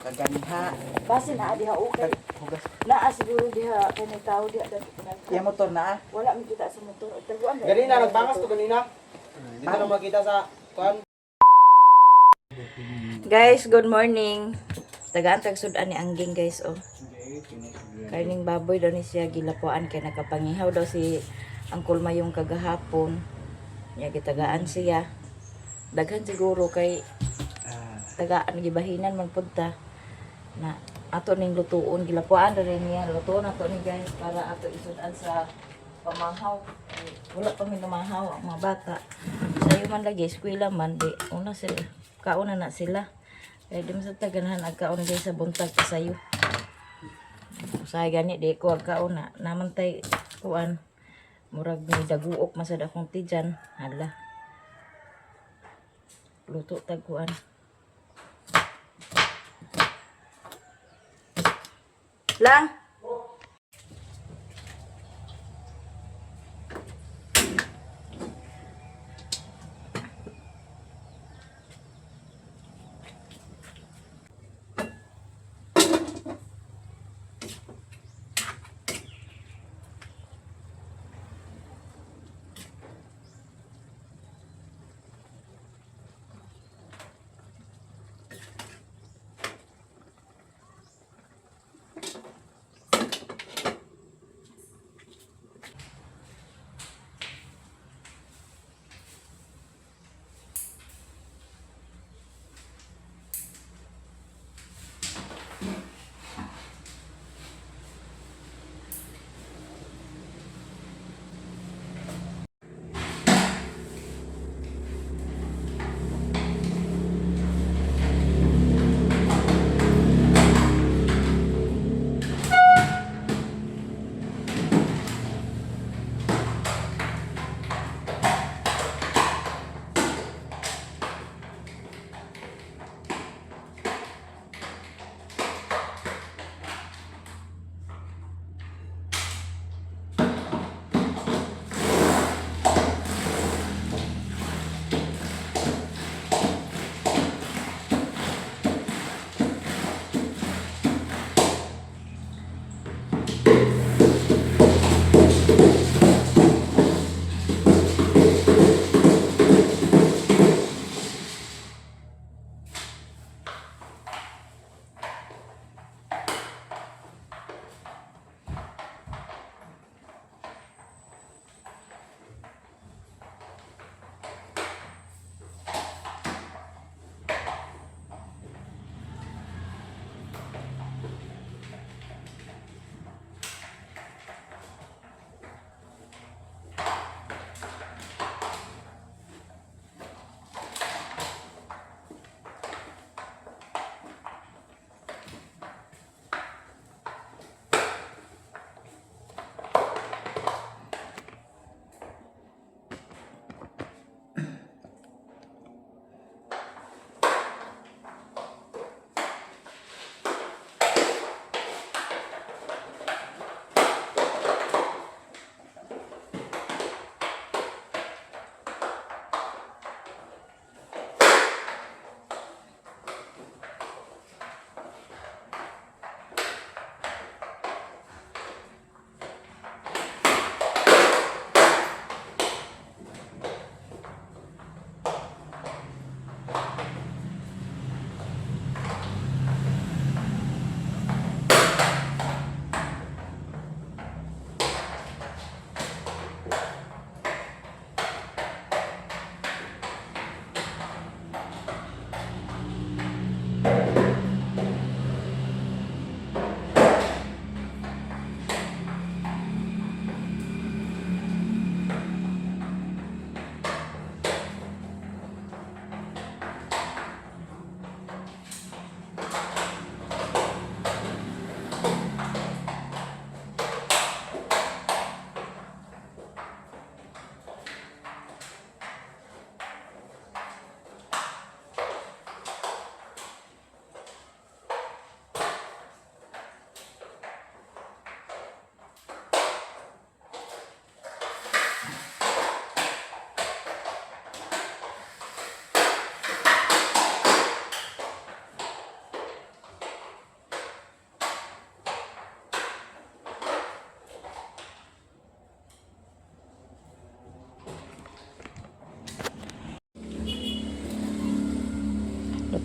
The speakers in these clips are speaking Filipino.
Kaganiha. Base na diha okay. Hugas. Naa siguro diha kanay tao diha dati Iya motor na ah. wala mi kita sa motor. Taguan. Ganina, nagbangas to ganina. Dito na makita sa kuan. Guys, good morning. Tagaan tagsudan ni Angging guys oh. Karning baboy daw ni siya gilapuan kay nakapangihaw daw si Angkol Mayong kagahapon. Nya gitagaan siya. Daghan siguro kay tagaan gibahinan man punta na ato ning lutuon gilapuan rin niya lutuon ato ni guys para ato isudan sa pamahaw. Ay, wala pa mi lumahaw ang mga bata sayo man lagi eskwela man di una sila kauna na sila kaya di sa taganahan agkaon guys sa buntag pa sayo usahay gani di ko agkauna naman tay kuan murag ni daguok masad akong tijan hala luto tag kuan lang.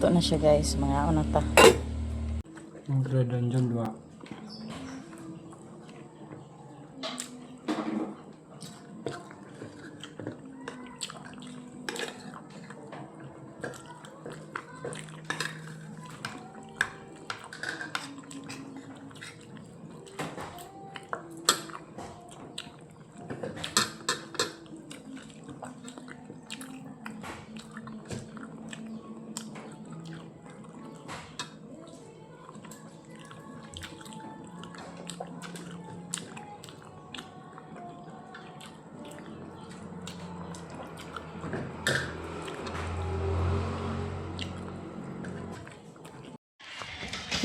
luto na siya guys. Mga una ta. Ang gradan dyan, dua.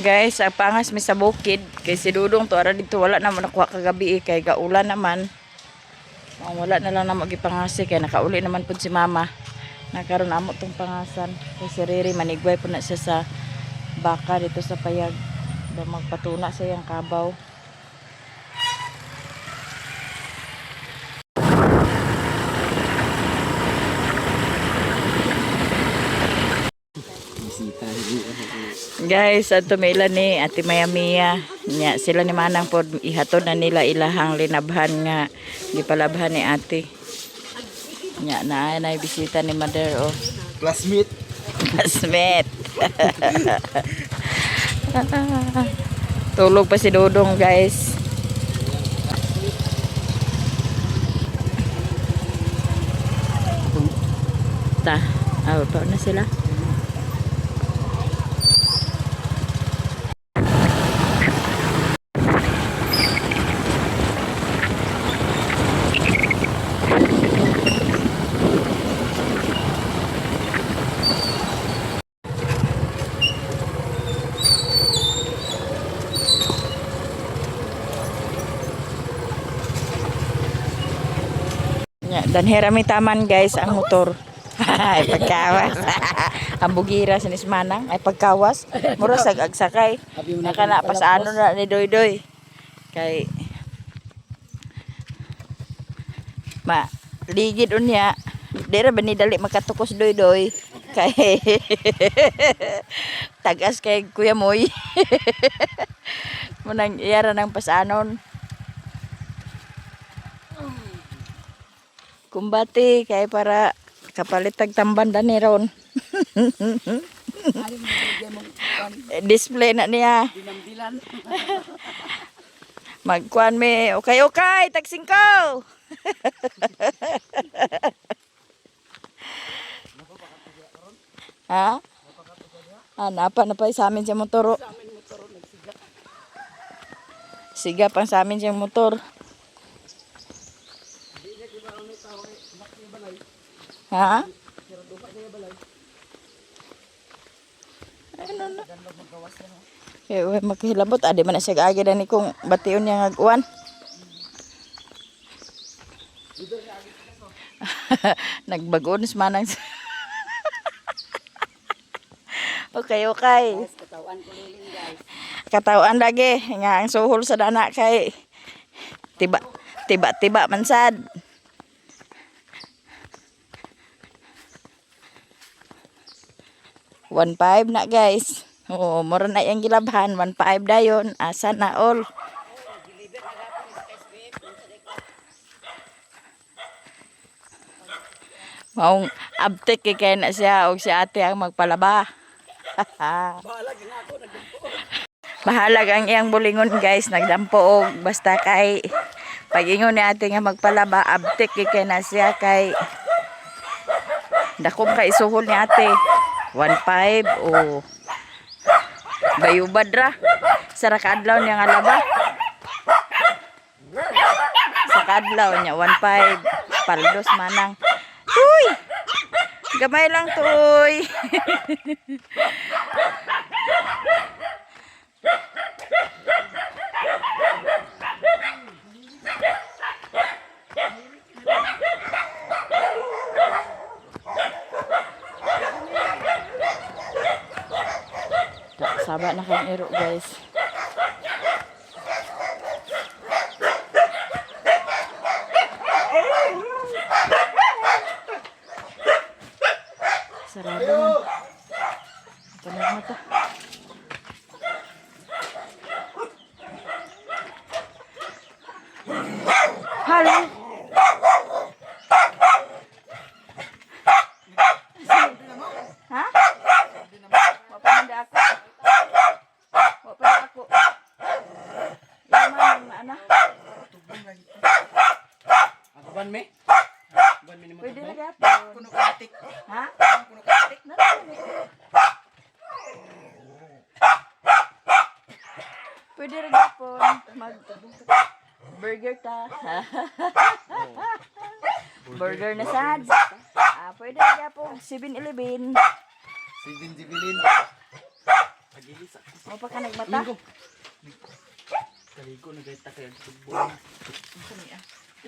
Guys, ang pangas mi sa bukid kay si Dudong to ara dito wala naman nakuha kagabi kay gaulan naman. Ang wala na lang na magipangasi kay nakauli naman pud si mama. Nakaroon amo tong pangasan. Kay si Riri manigway po na siya sa baka dito sa payag. Do magpatuna sa iyang kabaw. Guys, ato may ila ni Ate Maya Mia. Nya sila ni manang pod ihatod na nila ilahang linabhan nga gipalabhan ni ate. Nya na bisita ni mother oh. Classmate. Classmate. Tulog pa si Dodong, guys. Pa na sila. Dan herami taman guys ang motor. Ay pagkawas. Ang bugira sa Manang ay pagkawas. Mura sag-agsakay. Nakana pas ano na ni Doy-Doy. Kay ligid unya. Dira ba ni dali makatukos Doy-Doy. Kay tagas kay Kuya Moy. Munang iyara ng pasanon. Kumbati kay para kapalit tag tamban dan ni ron. Display na niya. Magkuan me okay tag 5. Ha? Napa na pa sa amin sa motor. Siga pang sa amin sa motor. Ha? Ano na? Kaya maghilabot. Adi man na siya agi na ni kung bation niya ngag-uwan. Nagbagon sa manang. Okay. Katawan ko liling guys. Katawan lagi. Nga ang suhol sa dana kay tiba mansad. $1.5 na guys. Oo, mura na yung gilabhan. $1.5 dayon. Asa na all. Maong abtek kay na siya o si ate ang magpalaba. Bahalag ang iyang bulingon guys. Nagdampo og basta kay pag-ingon ni ate nga magpalaba. Abtek kay na siya kay dakom kay isuhol ni ate. 1.5 o bayubad ra sa kadlaw niya nga laba sa kadlaw niya 1.5 paldos manang uy gamay lang to uy. Saba na kang iro guys. Sarado. Mahal. Ha? Wapanda ako. Wapanda ako. Yaman, ana. Ban me. Ban me ni mo. Pwede na gapon. Kuno katik. Ha? Kuno katik. Pwede rin gapon. Mag burger ta. Burger na sad. Pwede rin gapon. 7-Eleven. Sibin jibilin. Agilis. Mo pa ka nagmata? Kaligo na gayta kay tubon.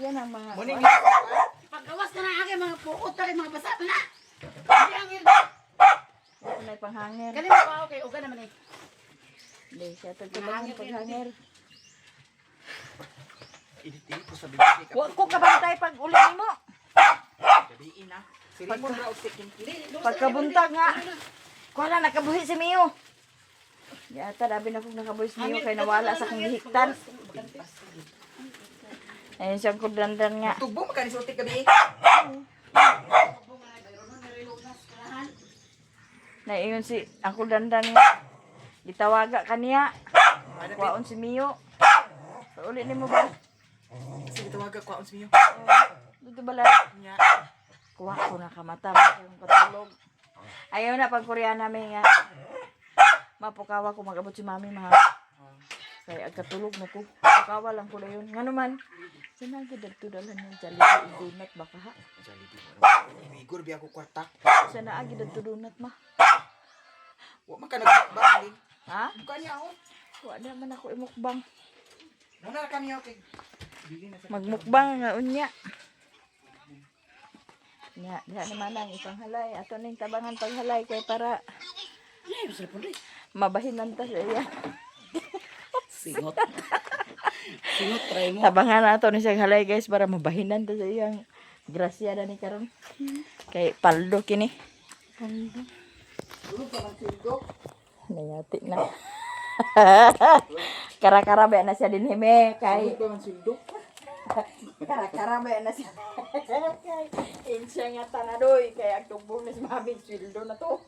Yan ang mga... Muning Paggawas na na aking mga puot na mga basa na. Hindi ang hirap. Yan ang panghangir. Ganun ba okay? Uga naman eh. Hindi, siya tagtabangan paghangir. iditi ko sa bibig ka. Huwag ko kabantay pag uli mo. Gabiin na. Siri mo ra og tikin. Pagkabuntag nga. Kuha na, nakabuhi si Mio. Yata, dabi na kong nakabuhi si Mio kaya nawala sa kong hihiktan. Ayun siyang kudandan nga. Tubo makani sulti gabi. Naiyon si ang kudandan nga. Gitawaga kaniya. Kuhaon si Mio. Uli ni mo ba? Sige tawaga ko ang miyo. Dito bala. Nya. Kuha ko na kamata. Mayroong katulog. Ayaw na pag Koreana namin nga. Mapukawa ko mag-abot si mami mga. Kaya agkatulog na ko. Pukawa lang ko na yun. Nga naman. Sinagi dagtudalan yung Jollibee donut baka ha. Igor biya ko kwarta. Sana agi dagtudunat ma. Wa man ka nagbang din. Ha? Kanya ako. Wala man ako imukbang. Nana kami okay. Bili na sa Magmukbang nga unya. Nya, diha naman ang ipanghalay. Ato ning tabangan paghalay kay para mabahinan ta sa iya. Singot. Singot try mo. Tabangan nato ni siyang halay guys para mabahinan ta sa iyang grasya na ni karon. Kay paldo kini. Nayati na. Kara-kara ba na siya din hime kay kara-kara ba na siya. Insya nga tanadoy kay agtugbong na si mami sweldo na to.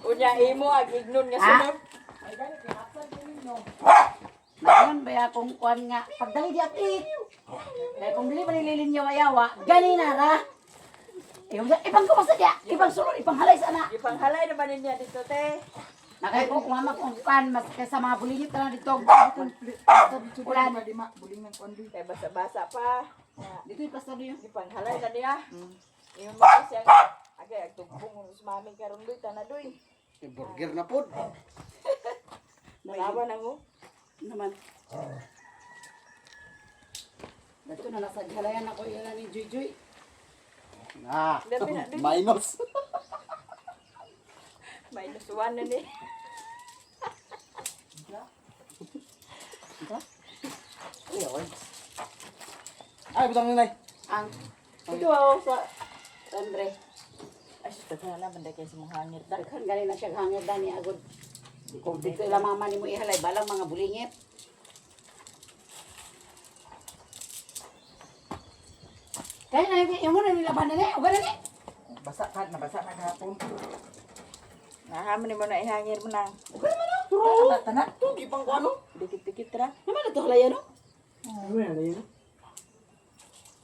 Unya imo ag ignon nga sunod. Ngayon ba akong kuan nga pagdali di atit. Kaya kung dili man nililinyaw ayawa, gani na ra. Ibang kumasa dia, ibang sulod, ibang halay sana. Ipanghalay na ba niya dito te? Nakay ko kung ama kung kuan mas kaysa mga bulilit na dito. Ulan. buling ng kondi. Kay basa-basa pa. Dito yung pasado yun. Ipanghalay na niya. Yung mga siya agay agtugbong sa mami karon doy tanadoy. Burger na pod. Nalaban na mo. Naman. Dato na nasa halayan ako yun ni Jujuy. Ah, Labi na, dun. minus. May lusuan na ni. Ay, butang nanay. Ang Ito ako sa Andre. Ay, taghan na banda kayo sa mga hangir. daghan galing na siya hangad ni agod. Kung dito ila mama ni mo ihalay balang mga bulingit. Kaya na yung muna nilaban na ni, uga na ni. Basa ka, nabasa na kahapon. Nahaman ni mo na ihangir mo na. Uga naman no. Tana, tana. Tugi pang ko ano? Dikit-dikit ra. Naman ito halayan no. Ano yan, ano yan?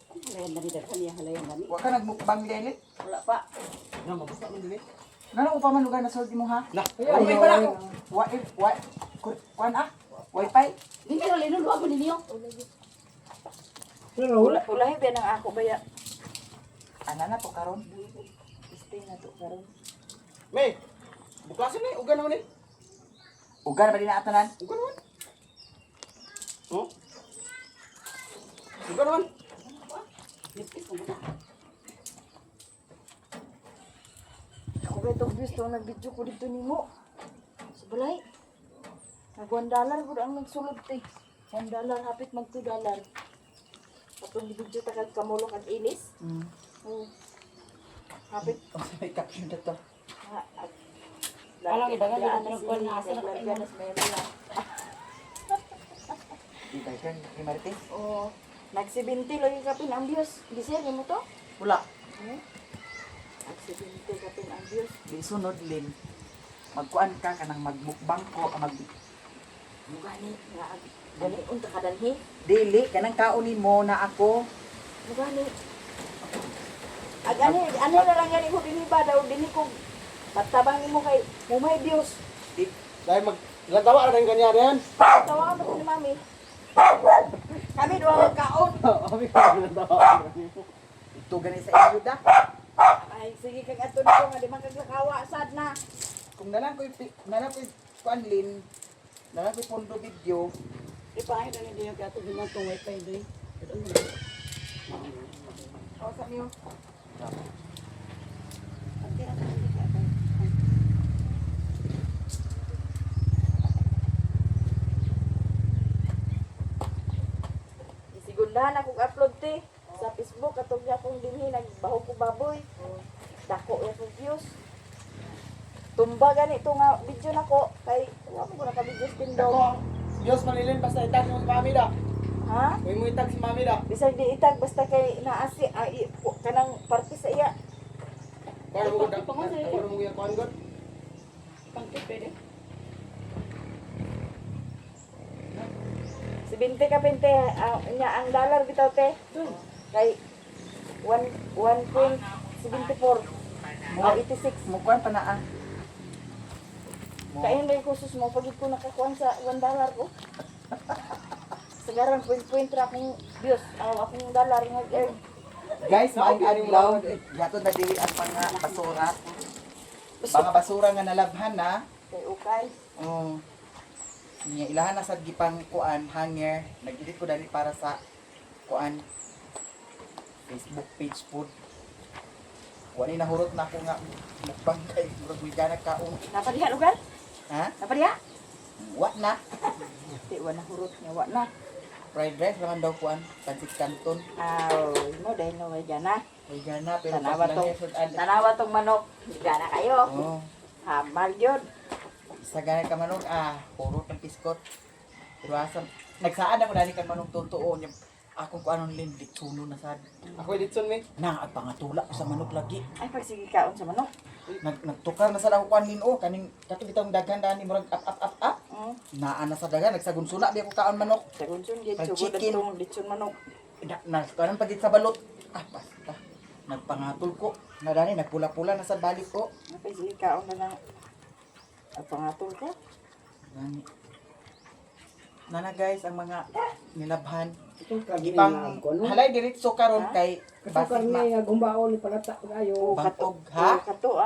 Halayan na ni daghan niya halayan na ni. Huwag ka nagmukbang dili. Wala pa. Ano, mabasa mo dili. Nano ko pa man lugar na soldi mo ha? Wifi pa na. Kuan ah? Wifi? Hindi na lino luwag mo ninyo. Ulahi ba ng ako ba ya? Ana na to karon. Stay na to karon. May, buklasin ni, uga naman ni. Uga na ba din na atanan? Uga naman. Oh? Uga naman. Nipis mo na. Ako ba itong gusto nag-video ko dito ni mo? Sa balay. $1 po ang nagsulod eh. $1 hapit mag $2. Atong video takag kamulong at inis. Hapit. May caption na to. Alam, dagan Lagyan na kuan na asa na kayo. Ibay ka ni Marites. Oo. Nag-70 lagi kapin ang views. Gisel mo to? Wala. Nag-70 kapin ang views. Di sunod lin. Magkuan ka kanang magbukbang ko mag Mugani nga gani unta kadalhi. dili kanang kaunin mo na ako. Mugani. Ani na lang gani ko dinhi ba daw dinhi ko patabang nimo kay may views. Di Dahil maglagawa na rin ganyan yan. Tawagan mo ni mami. Kami duha magkaon. Abi ka nagagawa. ito gani sa inyo da. Ay sige kag ato dito nga di man kag lakawa sad na. Kung nalang ko kuan lin, nalang ko pondo video. Ipahay na hindi yung kato ginatong wifi doy. O sa niyo. Isigundahan akong upload te sa Facebook atong akong dinhi nagbaho ko baboy. Dako ya kong views. Tumba gani ito nga video nako kay wala mo ko naka videos din daw. Ako, Diyos manilin basta itag mo sa mami da. Ha? Huwag mo itag sa mami da. Bisag di itag basta kay naasi kanang parte sa iya. Para mo da. Para mo yung kuhan god. Pangkit pwede. Si Binte ka Binte, ang dollar bitaw te. Kay 1.74 o 86. Mukuan pa na ah. Kaya hindi ko sus mo pagid ko nakakuan sa $1 ko. Sagaran point ra akong views, akong dollar nag-earn. Guys, maayong adlaw. Yato na dili ang mga basura. Mga basura nga nalabhan na. Kay ukay. Niya ilahan na sa gipang kuan hanger. Nag-edit ko dali para sa kuan Facebook page po. Kuan ni nahurot na ako nga mukbang kay murag wigana kaon. Napadiha lugar? Ha? Napadiha? Wa na. Di wa na hurot niya wa na. Fried rice naman daw kuan. Pancit canton. Mo dahil no may gana. Wigana pero Tanawa pag tong lang yun, tanawa tong manok. Gana kayo. Oh. Hamal yun. Sa ganay ka manok, purot ng piskot. Pero asam, nagsaan ako dali kang manok totoo niya. Akong kung anong lin, litsuno na sad. Ako editson mi. Na, at pangatula ko sa manok lagi. Ay pag sige kaon sa manok. Nagtukar na sad ako kuan lin, kaning kato bitong daghan dani murag up. Naa na sa daghan, nagsagunsula di ako kaon manok. Sagunsun gid Pag sugod chicken. tong litson manok. Kanan pagit sa balot. Basta. Nagpangatol ko. Na dani, nagpula-pula na sa balik ko. Ay pag sige kaon na lang. At pangatol ka. Gani. Nana guys, ang mga nilabhan. Itong Ipang halay diretso karon kay basig ma gumbaon ni palata kayo. bantog ha. Kato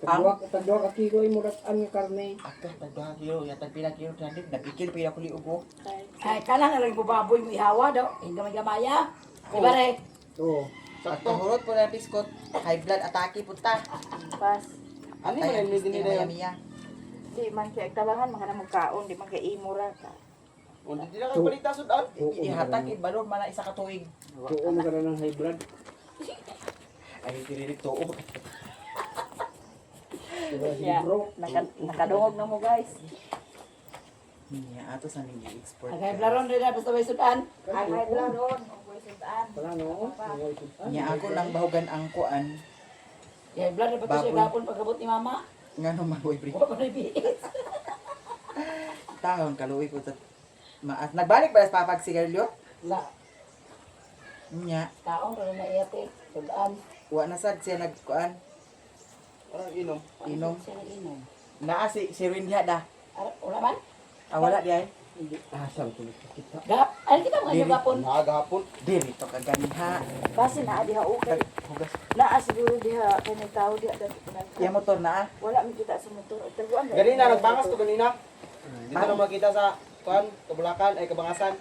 Tagduwa ka kilo mo ang karne. Ako tagduha kilo, yatag pila kilo tandip, nagikil pila ko liugo. Ay, kana na lang po baboy mo ihawa daw. Gamay-gamaya. Diba re? Oo. At kahurot po na biskot, high blood atake punta. Pas. Ano man yung medinida yun? Miya. Di man kay tabangan mga magkaon, di man kay imura ka. O, hindi na kayo balita sudan. Ihatag balon man na isa ka tuig. Tuon ka na ng high blood. Ay diririk tuo. Yeah. Nakadungog na mo guys. Niya ato sa ning export. Agay blaron rin na basta may sudan. Ay may blaron, ugboy sudan. Wala no. Niya ako lang bahugan ang kuan. Agay blaron pa to siya Baboy. gapon pagkabot ni mama. Ngano magoy pre. Wa pa rin biis. Taon kaluwi ko sa maas. Nagbalik ba sa papag sigarilyo? La, Niya, taong rin na iyate. Sudan. wa na sad siya nagkuan. Parang inom. Inom. Siya nag-inom. Naa si Rin diha da. Wala man? Wala di ay. Asam ko kita. Gap. Ay, kita mga Dili. gapon. Naagahapon. Dili to kaganiha. Basi na diha okay. Hugas. Naa siguro diha kay tao diha dati Iya motor na wala mi kita sa motor. Taguan. Ganina, nagbangas to ganina. Dito na makita sa kuhan, kabulakan, ay kabangasan.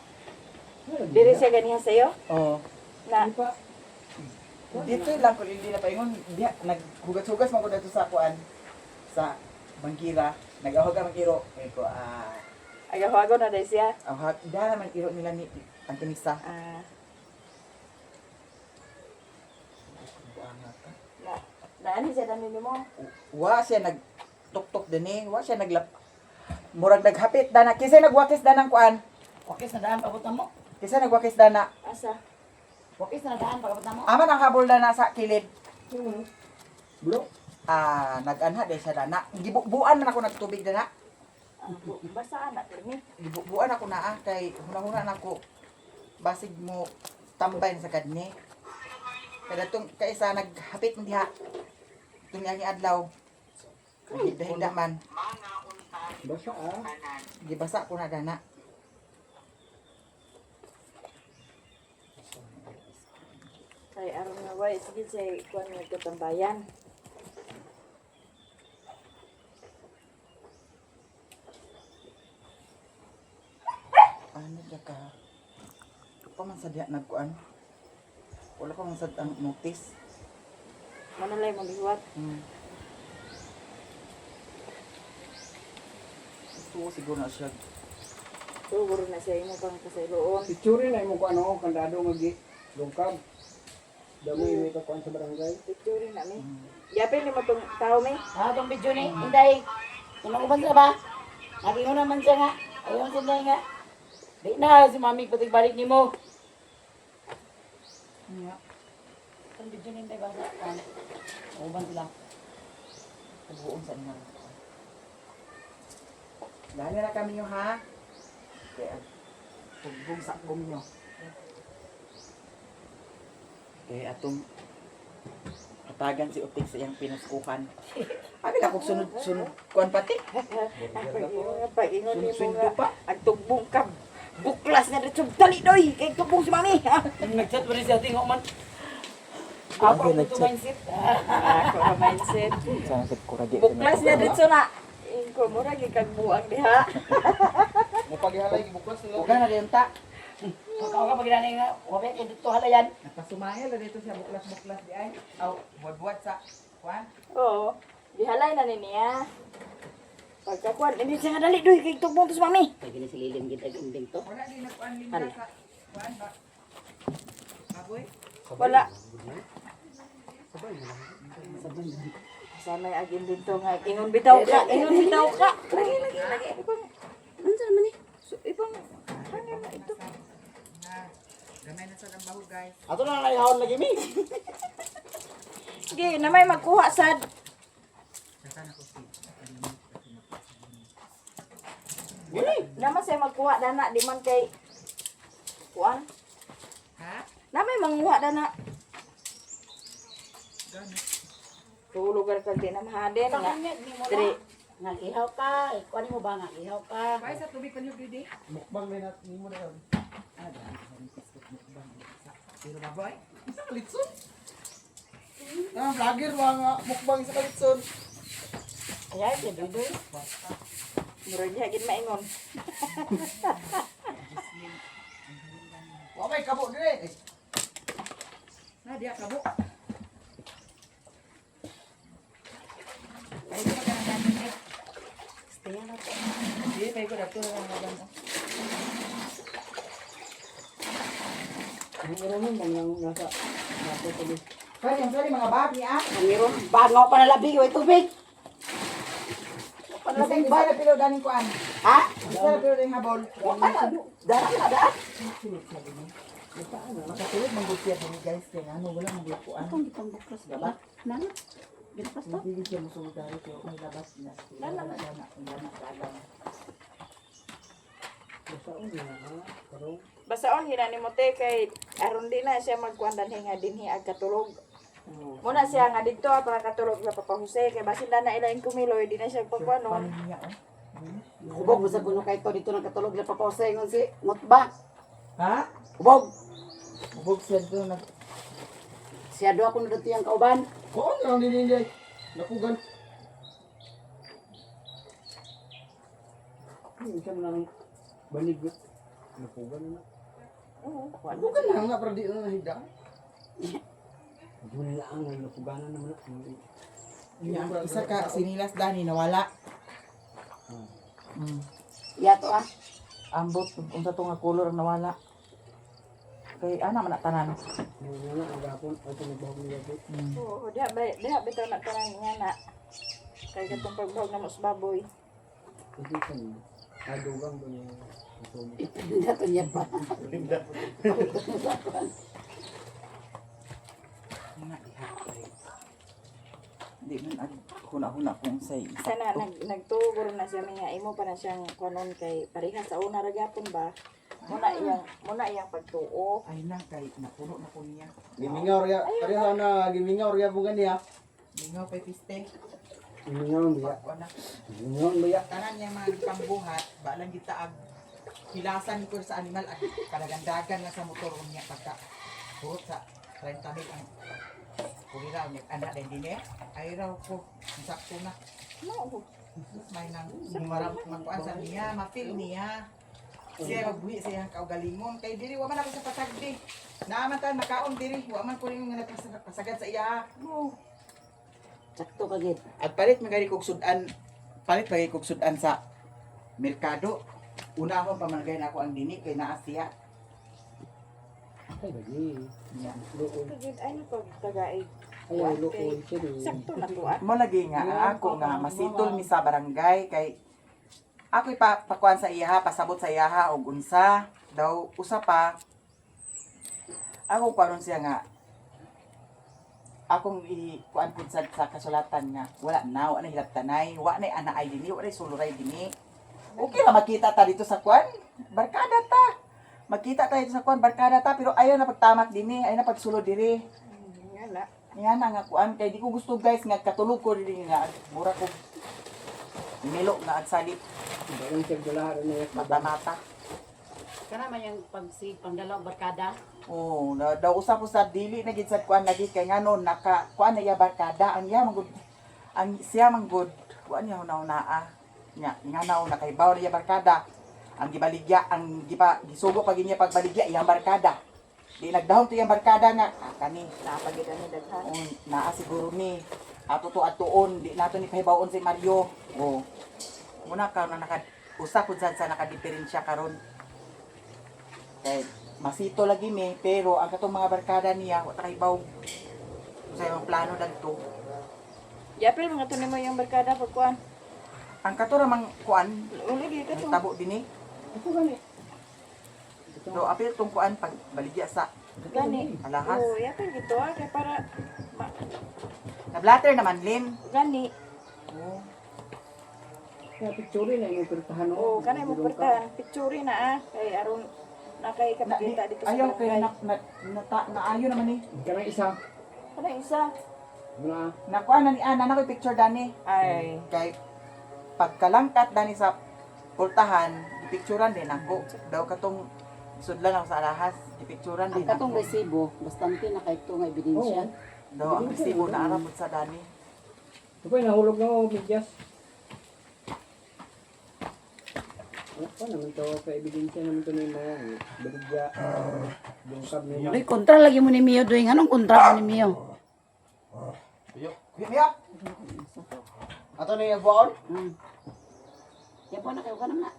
Diri siya ganiha sayo Oo. na Dito lang ko hindi na paingon. Diha naghugas-hugas man ko dito sa kuan sa bangkira. Nagahog ang kiro. Ay ko agawago na dai siya. ahag da naman kiro nila ni ang kinisa. Na ani siya dami mo. Wa siya nagtuktok dinhi, wa siya naglap. Murag naghapit dana kisay nagwakis danang kuan. Wakis na daan pagabot na mo. Kisa nagwakis dana. Asa? Wakis na daan pagabot na mo. Aman ang habol dana sa kilid. Bro. Nag-anha din sa dana. Gibubuan man ako nagtubig dana. Basaan na kami. Gibubuan ako na kay hunahuna na ako. Basig mo tambay sa kadni. Kada tong kaisa naghapit ng diha. Tung yang adlaw. Higda man. Basa Gibasa ko na dana. Kay aron nga way sige say kuan nga katambayan. Ano siya ka? Pa man sa diha nagkuan. Wala pa man sa ang notice. Manalay mo liwat. Gusto ko siguro na siya. Siguro na sa imo pang kasayloon. Picture na imo ko ano kandado magi lungkab. Damo may kakuan sa barangay. Picture na mi. Yapin ni mo tong tao mi. Itong video ni, Inday. Uban sa ba? Nagingon naman siya nga. Ayaw siya nga. Di na, si mami patig balik ni mo. Itong video ni Inday ba? Uban sila. Buong sa inyo. Dahil na kami nyo ha. Kaya, hugbong sakbong nyo. Kaya atong hatagan si Utik sa iyang pinuskuhan. Abi na kong sunod-sunod kuhan pati. Pag-ingon ni mo Sunod-sunod nga. pa. Ang tugbong ka. Buklas na dito. Dali doy. Kay tugbong si mami. Nag-chat pa rin siya, tingok man. Ako ang ito mindset. Ako ang mindset. Sana sa kuragi. Buklas na dito na. Ingko mo ra gikagbuang diha. Mo paghihalay gibuklas nila. Huwag na rin ta. Pagkaw ka pag nga, wabek, dito halayan. Napasumahil na dito siya buklas-buklas di ay. Aw, buwad-buwad sa kuhan. Oo. Dihalay na niya. Pagkakuan, hindi siya nga dali doy. Kay tugbong to si mami. Pag gini sililin kita ginding to. Wala din nagkuhan linda sa kuhan ba? Aboy? Wala. Sana yung agin dito nga. Ingon bitaw ka. Ingon bitaw ka. Lagi. Ano sa naman eh? So, ibang, ano na ito? Gamay na sa lambaho guys. Ato na naihawon lagi mi. Sige, na may magkuha sad. Nasaan ako si? Naman siya magkuha dana. Di man kay, kuan. Ha? Na may manguha dana. Gani. Lugar kag di na mahadin nga. Pakinggan, di mo Diri. na. Nag-ihaw ka. Ikuha mo ba nga? Ihaw ka. Kaya sa tubig pa niyo didi? Mukbang na nimo na yon. Pero baboy? Isa kalitson. Vlogger mga mukbang isa kalitson. Ayan, si Dudoy. Murag diha gid maingon. Wa may kabo dire. Na dia kabo. Ay, di ba ka nang ganyan? Stay na to. Di, pay ko dato na ganyan. Ang ano mo bang nasa tuloy. Sorry mga babi ah. Mayroon, bangaw pa na labi. Uy, tubig. Kasi ba na pilo daning kuan? Ha? Isa na pilo daning habol. Daan na, daan. Makatulog mang gutya din guys kay ano wala mang kuan. Itong gitang buklas ka ba? Nana? Ginpas to? Hindi siya musulod dahil pero may labas na. Dana Basaon hinani mo te kay aron din na siya magkuan danhi nga dinhi ag katulog. Muna siya nga dito para katulog sa Papa Jose kay basin na ilaing kumiloy di na siya pagkuanon. niya oh. Hubog mo sa puno kay to dito nagkatulog na papawasay ngon si Mutba. Ha? Hubog. Bug siya doon na. Siya doon ako na dito yung kauban. Oo, nang dininday. Nakugan. Isa mo nang banig na. Nakugan na. Nakugan na nga para di na nahida. Doon na ang nakuganan naman. Isa ka sinilas dani nawala. Yato ah. Ambot unsa to nga color ang nawala. Kay ana man tanan. Mga na ang gapon at nagbahog niya po. Oo, diha bitaw na tanan nga na. Kay katong pagbahog na mos baboy. Ito kan. Adugang ba ni ito? Ito na to niya pa. Nga diha. Di man ag huna-huna kung say Sana nagtugor na siya nga imo pa na siyang kunon kay parehas sa una ra gyapon ba. Muna iyang pagtuo. ay na kay napuno na ko niya. Gimingaw ya. Pareho na gimingaw ya bunga niya. Lingaw pa piste. Gimingaw biya. Wala. Gimingaw biya. Tanan niya mga pangbuhat, ba lang kita ag hilasan ko sa animal at kadagandagan nga sa motor niya pagka hurot sa 30 mil ang kulira niya anak din din ay raw ko sakto na may nang maram magkuan sa niya mafil niya siya magbuhi sa iyang kaugalingon kay diri wa man ako sa patagdi naaman ta nakaon diri wa man ko rin nga nagpasagad sa iya Sakto ka gid. at palit magari kog sudan sa merkado unahon pa man na ako ang dini kay naa siya Ay lagi. niya Luon. Kagid ano pag tagaig. Ay luon siya ni. Sakto na to ah. mo lagi nga ang ako nga masitol mi sa barangay kay ako pakuan sa iyaha pasabot sa iyaha og unsa daw usa pa ako karon siya nga akong kuan pud sa kasulatan nga wala na hilabtanay wa na ana ay dinhi wa na suluray dinhi okay ra makita ta dito sa kuan barkada ta makita ta dito sa kuan barkada ta pero ayaw na pagtamak dinhi ayaw na pagsulod diri Ngala. nga na nga kuan kay di ko gusto guys nga katulog ko diri nga mura ko nilo nga agsali Barang siya gulahan na ya. mata-mata. Kana man yung pangdalaw barkada. Oh, daw usa ko sa dili na gid sad kuan lagi kay nganon naka kuan na iya barkada ang iya manggod ang siya manggod kuan niya una-unaa nya nganaw na kay bawo niya barkada ang gibaligya ang gisugo pag niya pagbaligya iyang barkada di nagdahon to iyang barkada nga kani Napagid ani daghan. naa siguro ni ato to atuon di nato ni kahibawon si Mario oh muna ka na naka usa pud sad sa nakadiferensya karon kay masito lagi mi pero ang katong mga barkada niya wa ta kahibaw sa imong plano dagto Yapil mga tunay mo yung barkada pagkuan. ang kato ra mang kuan Uli di ka to. tabo dinhi Ito gani. do apil tong kuan pag baligya sa Gani. alahas Oh, yapil gito ah kay para na blatter naman lin gani. oh Kaya picture na yung pertahan. Oh, kanay mo pertahan picture na ah kay aron na kay kapakita dito sa ayaw kay barangay. naayo naman ni Kanang isa. Kanay isa. Muna. nakuha na ni Ana na ko'y picture dani Ay. kay pagkalangkat dani sa pultahan ipicturan din ako daw katong sudlan ako sa alahas ipicturan Ang din katong ako resibo, bastante na kay ito nga ebidensya. daw ang resibo na aramod sa dani Ito pa nahulog na ako, Midyas. Ano naman to, ka-ebidensya naman to na yung mga baligya, bungkab nila. Doy kontra lagi mo ni Mio doy nganong kontra mo ni Mio. Miya Ato na yung buwaon? Ya po na kayo ka na.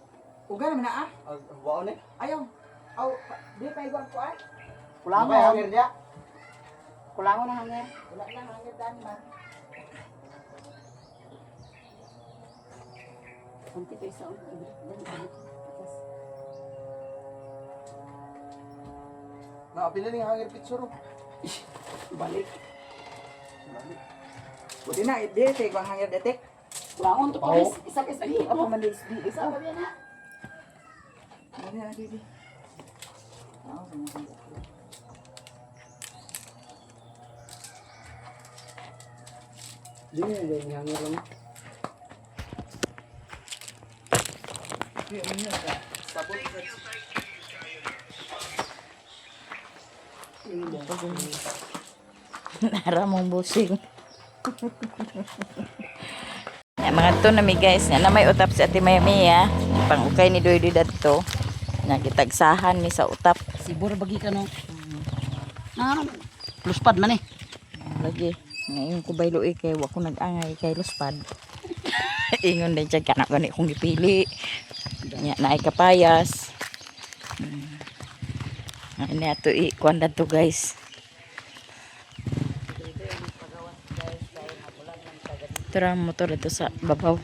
uga naman na Buwaon eh? ayaw aw di pa iguan ko ay Kulangon May na. hangir niya? Kulangon na hangin. wala na hangin dani man Kunti kayo sa Nakapila na yung hangir picture. balik. buti na di tay ko hangin detek Kulangon to paris. Isa ka sa Ako hipo. man di Isa pa yan na. Dali na di aw sumusunod Di na yung hangir lang. sabot Nara mong busing. Mga to nami guys, nga na may utap si Ate Maya. Pang ukay ni Doy dadto. Nagitagsahan ni sa utap. Sibur bagi ka no. Ano? Luspad man eh. Lagi. Ngayon ko baylo kay wa ko nag-angay kay luspad. Ingon din siya kana gani kong gipili. Nya naay kapayas. Ini ato kuan to guys. Tara motor dito sa babaw.